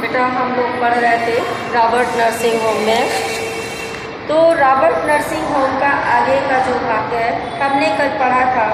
बेटा हम लोग पढ़ रहे थे रॉबर्ट नर्सिंग होम में। तो रॉबर्ट नर्सिंग होम का आगे का जो भाग है, हमने कल पढ़ा था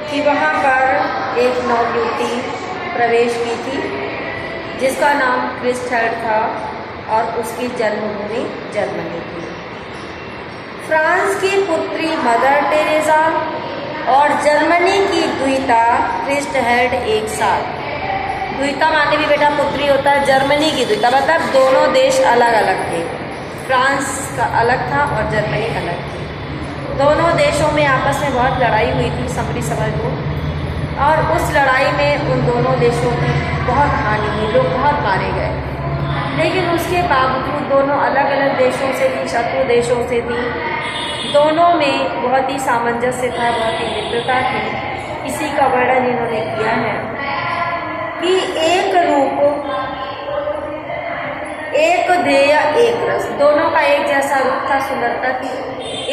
कि वहाँ पर एक नवयुवती प्रवेश की थी जिसका नाम क्रिस्टल था और उसकी जन्मभूमि जर्मनी थी। फ्रांस की पुत्री मदर टेरेसा और जर्मनी की द्विता क्रिस्टहेल्ड एक साथ। द्विता माने भी बेटा पुत्री होता है, जर्मनी की द्विता मतलब दोनों देश अलग अलग थे। फ्रांस का अलग था और जर्मनी अलग थी। दोनों देशों में आपस में बहुत लड़ाई हुई थी, समझ लो। और उस लड़ाई में उन दोनों देशों की बहुत हानि हुई, लोग बहुत मारे गए। लेकिन उसके बावजूद दोनों अलग अलग देशों से थी, शत्रु देशों से थी। दोनों में बहुत ही सामंजस्य था, बहुत ही मित्रता थी। इसी का वर्णन इन्होंने किया है कि एक रूप, एक ध्येय, एक रस, दोनों का एक जैसा रूप था, सुंदरता थी।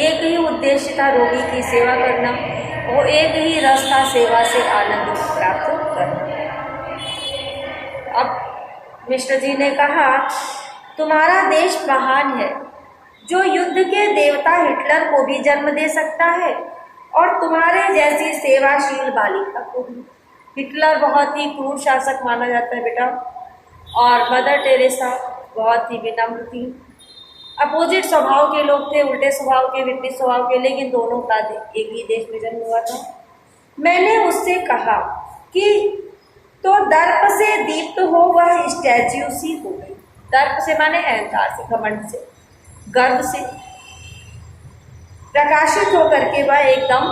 एक ही उद्देश्य था, रोगी की सेवा करना। वो एक ही रस था, सेवा से आनंद प्राप्त करना। अब मिश्र जी ने कहा, तुम्हारा देश महान है जो युद्ध के देवता हिटलर को भी जन्म दे सकता है और तुम्हारे जैसी सेवाशील बालिका को भी। हिटलर बहुत ही क्रूर शासक माना जाता है बेटा, और मदर टेरेसा बहुत ही विनम्र थी। अपोजिट स्वभाव के लोग थे, उल्टे स्वभाव के, विपरीत स्वभाव के, लेकिन दोनों का एक ही देश में जन्म हुआ था। मैंने उससे कहा कि तो दर्प से दीप्त हो वह स्टैच्यू सी हो गई। दर्प से माने अहंकार से, घमंड से, गर्व से प्रकाशित होकर के वह एकदम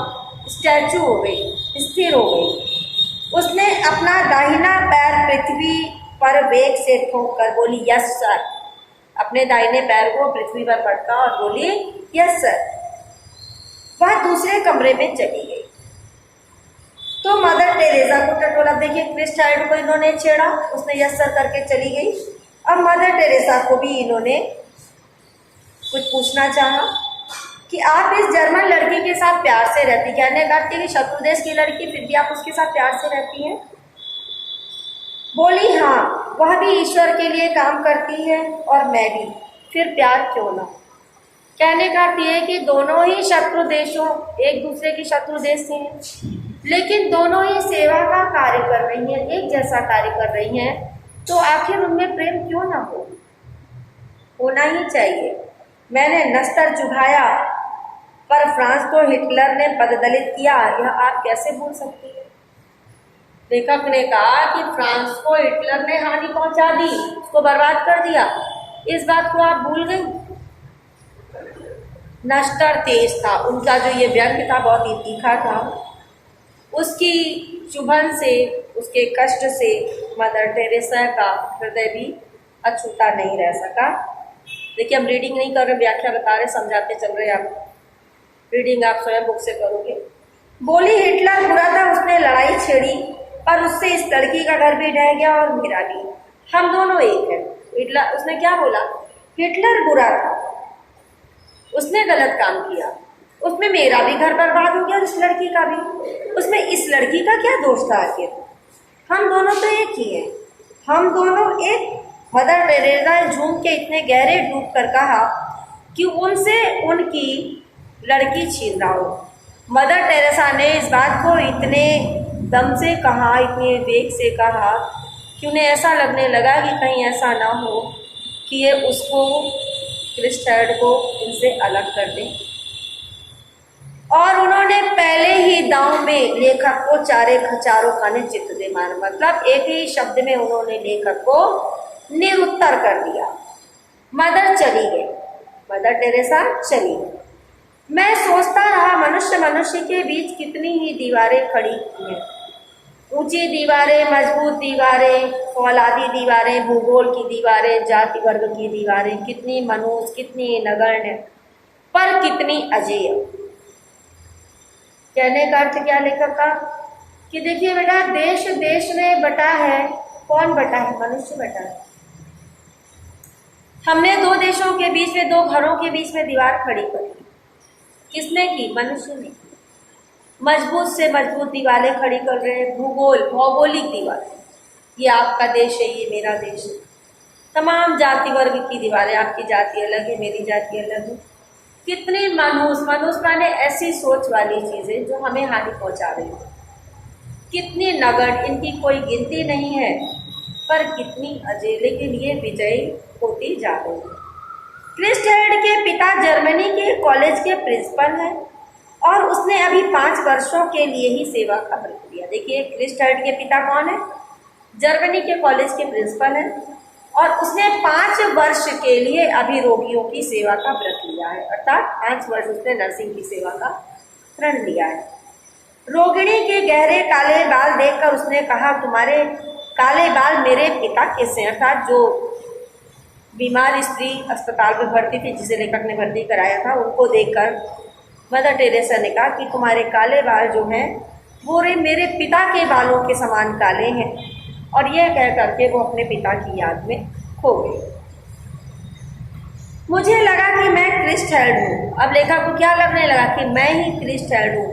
स्टैच्यू हो गई, स्थिर हो गई। उसने अपना दाहिना पैर पृथ्वी पर वेग से ठोक कर बोली, यस सर। अपने दाहिने पैर को पृथ्वी पर पटका और बोली, यस सर। वह दूसरे कमरे में चली गई। तो मदर टेरेसा को टटोला। देखिए क्रिस्टल को इन्होंने छेड़ा, उसने यस सर करके चली गई। अब मदर टेरेसा को भी इन्होंने कुछ पूछना चाहा कि आप इस जर्मन लड़की के साथ प्यार से रहती, कहने लगती कि शत्रु देश की लड़की फिर भी आप उसके साथ प्यार से रहती हैं। बोली, हाँ, वह भी ईश्वर के लिए काम करती है और मैं भी, फिर प्यार क्यों ना। कहने का अर्थ है कि दोनों ही शत्रु देशों, एक दूसरे की शत्रु देश हैं, लेकिन दोनों ही सेवा का कार्य कर रही हैं, एक जैसा कार्य कर रही हैं, तो आखिर उनमें प्रेम क्यों ना हो, होना ही चाहिए। मैंने नस्तर चुभाया पर फ्रांस को हिटलर ने पददलित किया, यह आप कैसे भूल सकती है। लेखक ने कहा कि फ्रांस को हिटलर ने हानि पहुंचा दी, उसको बर्बाद कर दिया, इस बात को आप भूल गई। नस्तर तेज था, उनका जो ये व्यंग्य था बहुत ही तीखा था। उसकी चुभन से, उसके कष्ट से मदर टेरेसा का हृदय भी अछूता नहीं रह सका। देखिए हम रीडिंग नहीं कर रहे, व्याख्या बता रहे, समझाते चल रहे। आप रीडिंग आप स्वयं बुक से करोगे। बोली, हिटलर बुरा था, उसने लड़ाई छेड़ी पर उससे इस लड़की का घर भी ढह गया और मेरा भी, हम दोनों एक हैं। हिटलर, उसने क्या बोला, हिटलर बुरा था, उसने गलत काम किया, उसमें मेरा भी घर बर्बाद हो गया और इस लड़की का भी, उसमें इस लड़की का क्या दोष था आखिर, हम दोनों तो एक ही हैं, हम दोनों एक। मदर टेरेसा झूम के इतने गहरे डूब कर कहा कि उनसे उनकी लड़की छीन रहा हो। मदर टेरेसा ने इस बात को इतने दम से कहा, इतने वेग से कहा कि उन्हें ऐसा लगने लगा कि कहीं ऐसा ना हो कि ये उसको, क्रिस्टल को इनसे अलग कर दें। और उन्होंने पहले ही दांव में लेखक को चारों खाने चित्त दे मारा, मतलब एक ही शब्द में उन्होंने लेखक को निरुत्तर कर दिया। मदर चली गई, मदर टेरेसा चली गई। मैं सोचता रहा, मनुष्य के बीच कितनी ही दीवारें खड़ी हैं, ऊंची दीवारें, मजबूत दीवारें, फौलादी दीवारें, भूगोल की दीवारें, जाति वर्ग की दीवारें, कितनी मनुष्य, कितनी नगण्य, पर कितनी अजेय। कहने का अर्थ क्या लेखक का, कि देखिए बेटा देश देश में बटा है, कौन बटा है, मनुष्य बटा है। हमने दो देशों के बीच में, दो घरों के बीच में दीवार खड़ी करी, किसने की, मनुष्य ने। मजबूत से मजबूत दीवारें खड़ी कर रहे हैं, भूगोल, भौगोलिक दीवारें, ये आपका देश है, ये मेरा देश है। तमाम जाति वर्ग की दीवारें, आपकी जाति अलग है, मेरी जाति अलग है। कितनी मनुष्य माने ऐसी सोच वाली चीज़ें जो हमें हानि पहुंचा रही है। कितनी नगण्य, इनकी कोई गिनती नहीं है, पर कितनी अजय, लेकिन ये विजयी होती जा रही है। क्रिस्ट के पिता जर्मनी के कॉलेज के प्रिंसिपल हैं और उसने अभी 5 वर्षों के लिए ही सेवा का व्रत लिया। देखिए क्रिस्ट के पिता कौन है? जर्मनी के कॉलेज के प्रिंसिपल हैं और उसने 5 वर्ष के लिए अभी रोगियों की सेवा का व्रत लिया है, अर्थात 5 वर्ष उसने नर्सिंग की सेवा का प्रण लिया है। रोगिणी के गहरे काले बाल देखकर उसने कहा, तुम्हारे काले बाल मेरे पिता के से, अर्थात जो बीमार स्त्री अस्पताल में भर्ती थी, जिसे लेखक ने भर्ती कराया था, उनको देखकर मदर टेरेसा ने कहा कि तुम्हारे काले बाल जो हैं वो मेरे पिता के बालों के समान काले हैं। और यह कह करके वो अपने पिता की याद में खो गई। मुझे लगा कि मैं क्रिस्ट हूँ। अब लेखक को क्या लगने लगा कि मैं ही क्रिस्ट हूँ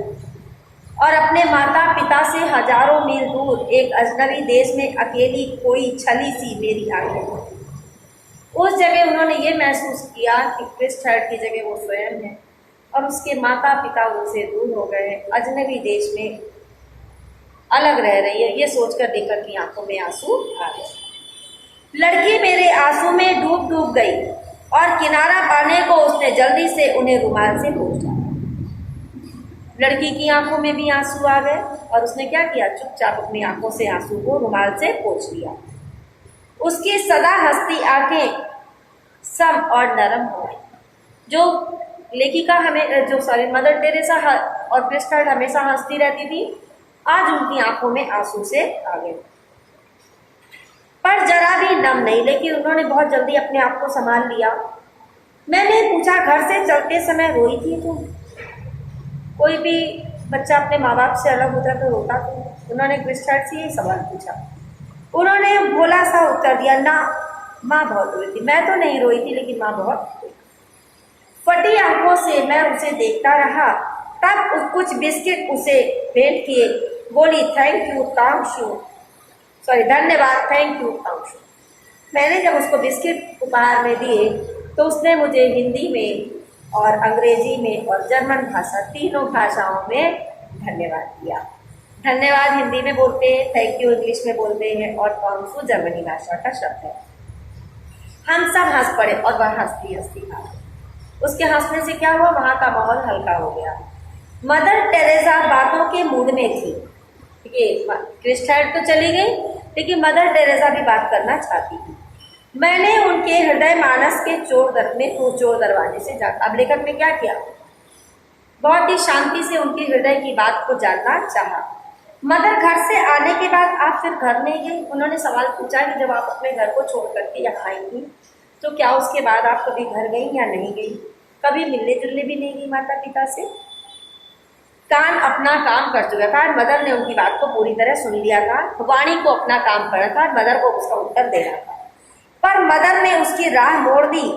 और अपने माता पिता से हजारों मील दूर एक अजनबी देश में अकेली कोई छली सी मेरी आई है। उस जगह उन्होंने ये महसूस किया कि क्रिस्ट की जगह वो स्वयं है और उसके माता पिता उनसे दूर हो गए हैं, अजनबी देश में अलग रह रही है। ये सोचकर लेखक की आंखों में आंसू आ गए। लड़की मेरे आंसू में डूब डूब गई और किनारा पाने को उसने जल्दी से उन्हें रुमाल से पोंछा। लड़की की आंखों में भी आंसू आ गए और उसने क्या किया, चुपचाप अपनी आंखों से आंसू को रुमाल से पोंछ लिया। उसकी सदा हंसती आंखें सम और नरम हो गई। जो लेखिका मदर टेरेसा और क्रिस्ट हमेशा हंसती रहती थी, आज उनकी आंखों में आंसू से आ गए, पर जरा भी नम नहीं, लेकिन उन्होंने बहुत जल्दी अपने आप को संभाल लिया। मैंने पूछा, घर से चलते समय रोई थी तुम? कोई भी बच्चा अपने माँ बाप से अलग होता तो रोता तो? उन्होंने क्रिस्ट से ये सवाल पूछा। उन्होंने भोला सा उत्तर दिया, ना माँ बहुत रोई थी। मैं तो नहीं रोई थी, लेकिन माँ बहुत रोई। फटी आंखों से मैं उसे देखता रहा, तब कुछ बिस्किट उसे भेंट किए। बोली, थैंक यू तांशु, धन्यवाद, थैंक यू तांशु। मैंने जब उसको बिस्किट उपहार में दिए तो उसने मुझे हिंदी में और अंग्रेजी में और जर्मन भाषा, तीनों भाषाओं में धन्यवाद दिया। धन्यवाद हिंदी में बोलते हैं, थैंक यू इंग्लिश में बोलते हैं और तांशु जर्मनी भाषा का शब्द है। हम सब हंस पड़े और वह हंसती हंसती आ गई। उसके हंसने से क्या हुआ, वहां का माहौल हल्का हो गया। मदर टेरेसा बातों के मूड में थी। क्रिस्ट तो चली गई, लेकिन मदर टेरेसा भी बात करना चाहती थी। मैंने उनके हृदय मानस के चोर दरवाजे से जाकर, अब लेखक ने क्या किया, बहुत ही शांति से उनके हृदय की बात को जानना चाहा। मदर घर से आने के बाद आप फिर घर नहीं गई? उन्होंने सवाल पूछा कि जब आप अपने घर को छोड़ करके यहाँ आई थी तो क्या उसके बाद आप कभी घर गई या नहीं गई? कभी मिलने जुलने भी नहीं गई माता पिता से? कान अपना काम कर चुका था। मदर ने उनकी बात को पूरी तरह सुन लिया था। वाणी को अपना काम करना था, मदर को उसका उत्तर देना था, पर मदर ने उसकी राह मोड़ दी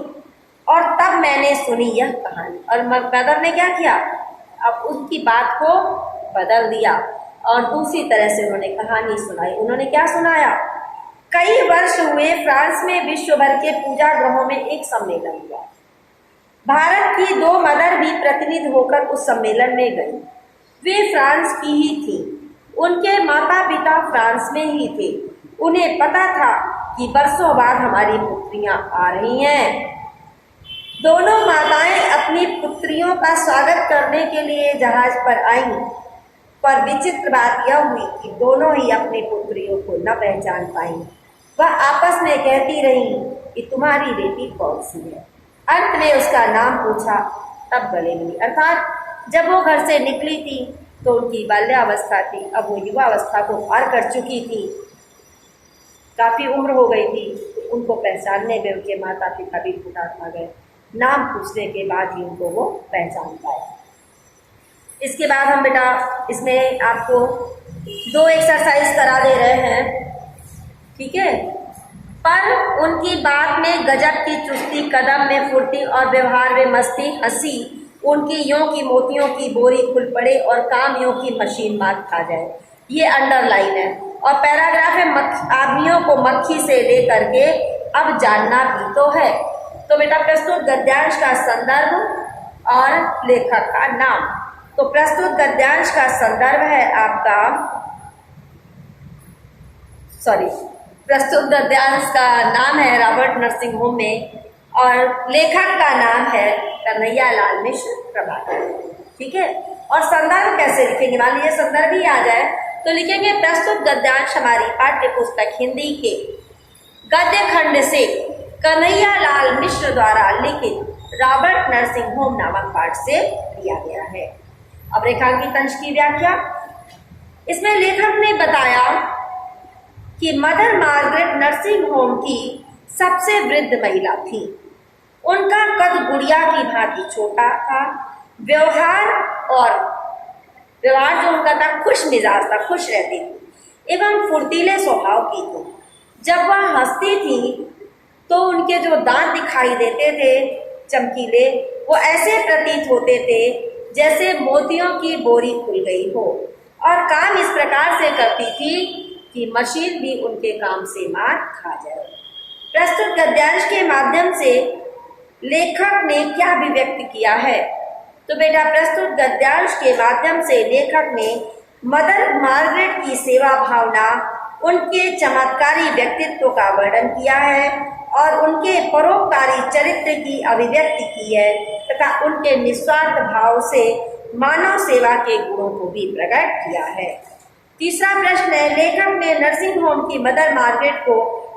और तब मैंने सुनी यह कहानी। और मदर ने क्या किया, अब उनकी बात को बदल दिया और दूसरी तरह से उन्होंने कहानी सुनाई। उन्होंने क्या सुनाया, कई वर्ष हुए फ्रांस में विश्व भर के पूजा गृहों में एक सम्मेलन हुआ। भारत की 2 मदर भी प्रतिनिधि होकर उस सम्मेलन में गई। वे फ्रांस की ही थी, उनके माता पिता फ्रांस में ही थे। उन्हें पता था कि बरसों बाद हमारी पुत्रियां आ रही हैं। दोनों माताएं अपनी पुत्रियों का स्वागत करने के लिए जहाज पर आईं, पर विचित्र बात यह हुई कि दोनों ही अपनी पुत्रियों को न पहचान पाईं। वह आपस में कहती रही कि तुम्हारी बेटी कौन सी है। अंत में उसका नाम पूछा, तब गले मिली। अर्थात जब वो घर से निकली थी तो उनकी बाल्यावस्था थी, अब वो युवावस्था को पार कर चुकी थी, काफी उम्र हो गई थी। उनको पहचानने में उनके माता पिता भी फुटात आ गए। नाम पूछने के बाद ही उनको वो पहचान पाए। इसके बाद हम बेटा इसमें आपको 2 एक्सरसाइज करा दे रहे हैं, ठीक है। पर उनकी बात में गजब की चुस्ती, कदम में फुर्ती और व्यवहार में मस्ती, हंसी उनकी यों की मोतियों की बोरी खुल पड़े और काम यों की मशीन मात खा जाए। ये अंडरलाइन है और पैराग्राफ है आदमियों को मक्खी से लेकर के अब जानना भी तो है। तो बेटा प्रस्तुत गद्यांश का संदर्भ और लेखक का नाम। तो प्रस्तुत गद्यांश का संदर्भ है आपका, प्रस्तुत गद्यांश का नाम है रॉबर्ट नरसिंह होम में और लेखक का नाम है कन्हैयालाल मिश्र प्रभाकर। ठीक है, और संदर्भ कैसे लिखेंगे? मान लीजिए संदर्भ ही आ जाए तो लिखेंगे प्रस्तुत गद्यांश हमारी पाठ्य पुस्तक हिंदी के गद्य खंड से कन्हैयालाल मिश्र द्वारा लिखित रॉबर्ट नरसिंह होम नामक पाठ से लिया गया है। अब रेखांकित अंश की व्याख्या। इसमें लेखक ने बताया कि मदर मार्गरेट नरसिंह होम की सबसे वृद्ध महिला थी। उनका कद गुड़िया की भांति छोटा था। व्यवहार जो उनका था खुश मिजाज था, खुश रहती थी एवं फुर्तीले स्वभाव की थी। जब वह हंसती थी तो उनके जो दांत दिखाई देते थे चमकीले, वो ऐसे प्रतीत होते थे जैसे मोतियों की बोरी खुल गई हो, और काम इस प्रकार से करती थी कि मशीन भी उनके काम से मात खा जाए। प्रस्तुत गद्यांश के माध्यम से लेखक ने क्या अभिव्यक्त किया है? तो बेटा प्रस्तुत गद्यांश के माध्यम से लेखक ने मदर मार्गरेट की सेवा भावना, उनके चमत्कारी व्यक्तित्व का वर्णन किया है और उनके परोपकारी चरित्र की अभिव्यक्ति की है तथा उनके निस्वार्थ भाव से मानव सेवा के गुणों को भी प्रकट किया है। तीसरा प्रश्न है, लेखक ने नर्सिंग होम की मदर मार्गरेट को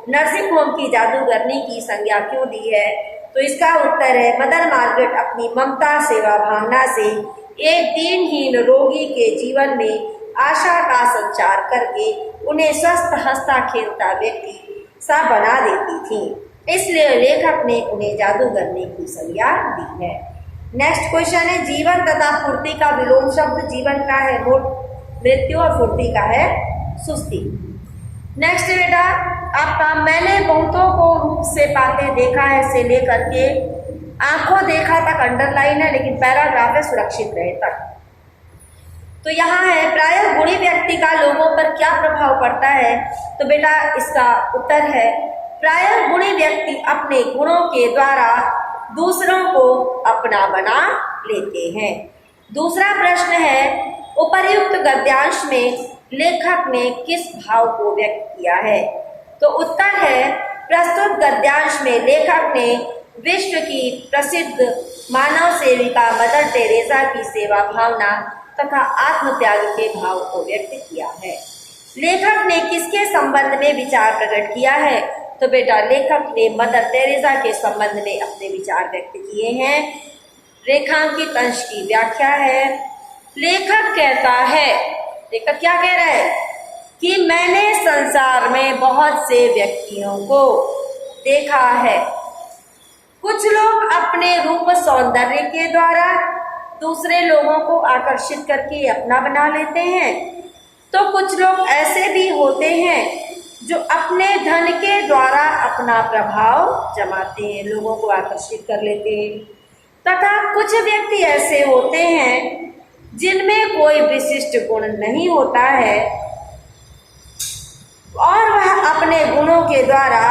नर्सिंग होम की जादूगरनी की संज्ञा क्यों दी है? तो इसका उत्तर है, मदर मार्गरेट अपनी ममता सेवा भावना से एक दीनहीन रोगी के जीवन में आशा का संचार करके उन्हें स्वस्थ हंसता खेलता व्यक्ति सा बना देती थी। इसलिए लेखक ने उन्हें जादूगरनी की संज्ञा दी है। नेक्स्ट क्वेश्चन है, जीवन तथा फुर्ती का विलोम शब्द जीवन का है मृत्यु और फुर्ती का है सुस्ती। नेक्स्ट बेटा आपका, मैंने बहुतों को रूप से पाते देखा है से लेकर के आंखों देखा तक अंडरलाइन है, लेकिन पैराग्राफ है सुरक्षित रहे तक। तो यहाँ है, प्रायः गुणी व्यक्ति का लोगों पर क्या प्रभाव पड़ता है? तो बेटा इसका उत्तर है, प्रायः गुणी व्यक्ति अपने गुणों के द्वारा दूसरों को अपना बना लेते हैं। दूसरा प्रश्न है, उपर्युक्त गद्यांश में लेखक ने किस भाव को व्यक्त किया है? तो उत्तर है, प्रस्तुत गद्यांश में लेखक ने विश्व की प्रसिद्ध मानव सेविका मदर टेरेसा की सेवा भावना तथा आत्मत्याग के भाव को व्यक्त किया है। लेखक ने किसके संबंध में विचार प्रकट किया है? तो बेटा लेखक ने मदर टेरेसा के संबंध में अपने विचार व्यक्त किए हैं। रेखांकित अंश की व्याख्या है, लेखक कहता है, लेखक क्या कह रहा है कि मैंने संसार में बहुत से व्यक्तियों को देखा है। कुछ लोग अपने रूप सौंदर्य के द्वारा दूसरे लोगों को आकर्षित करके अपना बना लेते हैं, तो कुछ लोग ऐसे भी होते हैं जो अपने धन के द्वारा अपना प्रभाव जमाते हैं, लोगों को आकर्षित कर लेते हैं। तथा कुछ व्यक्ति ऐसे होते हैं जिनमें कोई विशिष्ट गुण नहीं होता है और वह अपने गुणों के द्वारा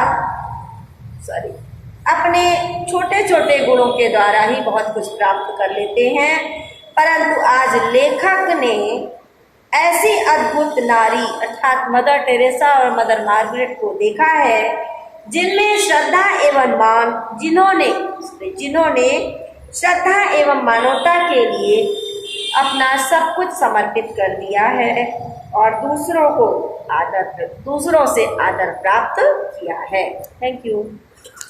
अपने छोटे छोटे गुणों के द्वारा ही बहुत कुछ प्राप्त कर लेते हैं। परंतु आज लेखक ने ऐसी अद्भुत नारी अर्थात मदर टेरेसा और मदर मार्गरेट को देखा है जिनमें श्रद्धा एवं मान जिन्होंने श्रद्धा एवं मानवता के लिए अपना सब कुछ समर्पित कर दिया है और दूसरों से आदर प्राप्त किया है। Thank you.